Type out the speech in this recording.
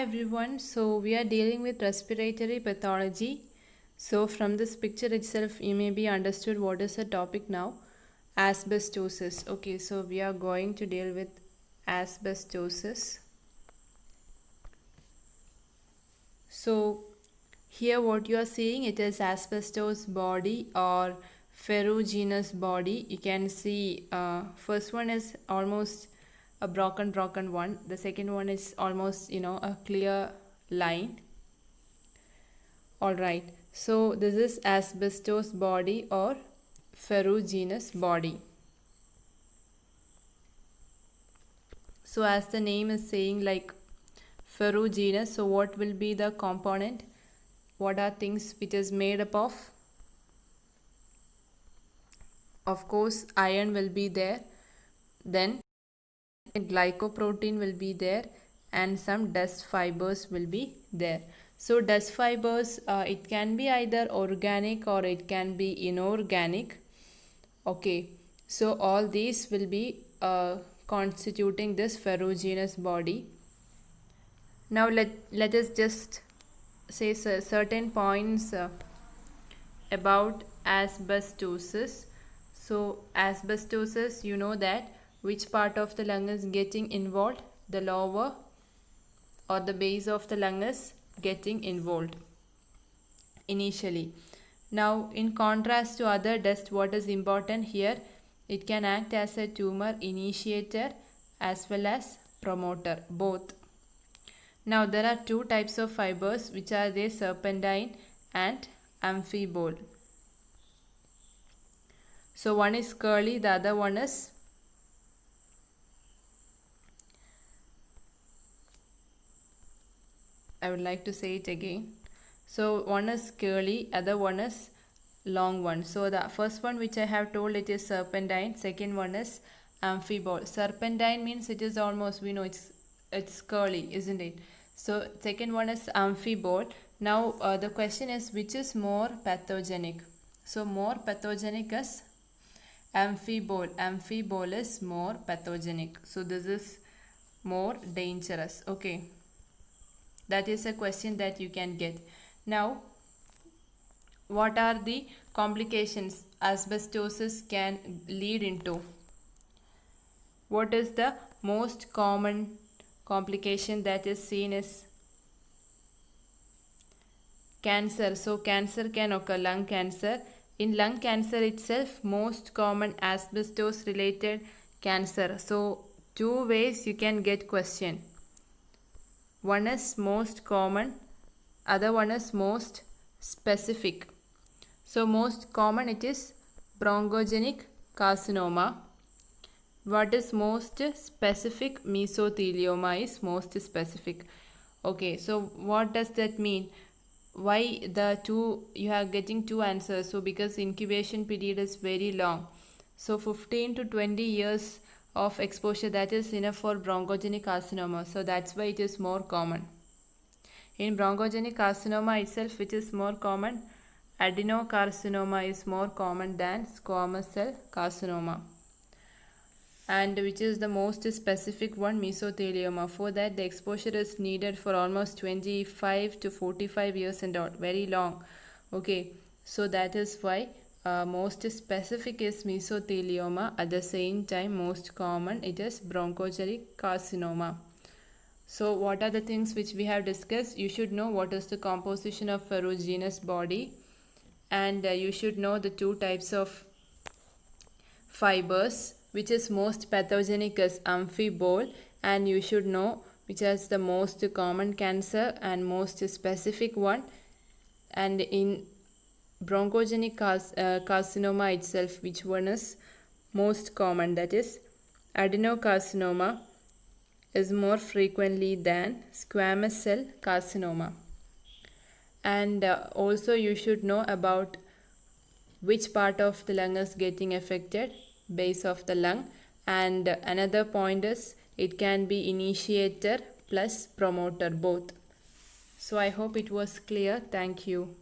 everyone. So we are dealing with respiratory pathology. So from this picture itself you may be understood what is the topic now. Asbestosis. Okay, so we are going to deal with asbestosis. So here what you are seeing, it is asbestos body or ferruginous body. You can see first one is almost a broken one. The second one is almost a clear line. Alright, so this is asbestos body or ferruginous body. So as the name is saying, like ferruginous, so what will be the component? What are things which is made up of? Of course, iron will be there. Then glycoprotein will be there and some dust fibers will be there. So dust fibers, it can be either organic or it can be inorganic. Okay, so all these will be constituting this ferruginous body. Now let us just say certain points about asbestosis. So asbestosis, you know that which part of the lung is getting involved? The lower or the base of the lung is getting involved initially. Now in contrast to other dust, what is important here? It can act as a tumor initiator as well as promoter, both. Now there are two types of fibers, which are the serpentine and amphibole. So one is curly, the other one is I would like to say it again. So one is curly, other one is long one. So the first one which I have told, it is serpentine. Second one is amphibole. Serpentine means it is almost, we know it's curly, isn't it? So second one is amphibole. Now the question is, which is more pathogenic? So more pathogenic is amphibole. Amphibole is more pathogenic. So this is more dangerous. Okay. That is a question that you can get. Now, what are the complications asbestosis can lead into? What is the most common complication that is seen is cancer. So cancer can occur, lung cancer. In lung cancer itself, most common asbestos related cancer. So two ways you can get question. One is most common, other one is most specific. So most common, it is bronchogenic carcinoma. What is most specific? Mesothelioma is most specific. Okay, so what does that mean? Why the two, you are getting two answers? So because incubation period is very long. So 15 to 20 years of exposure, that is enough for bronchogenic carcinoma. So that's why it is more common. In bronchogenic carcinoma itself, which is more common? Adenocarcinoma is more common than squamous cell carcinoma. And which is the most specific one? Mesothelioma. For that, the exposure is needed for almost 25 to 45 years and all, very long. Okay, so that is why most specific is mesothelioma. At the same time, most common it is bronchogenic carcinoma. So what are the things which we have discussed? You should know what is the composition of ferruginous body, and you should know the two types of fibers. Which is most pathogenic is amphibole, and you should know which is the most common cancer and most specific one. And in bronchogenic carcinoma itself, which one is most common? That is adenocarcinoma is more frequently than squamous cell carcinoma. And also you should know about which part of the lung is getting affected, base of the lung. And another point is it can be initiator plus promoter, both. So I hope it was clear. Thank you.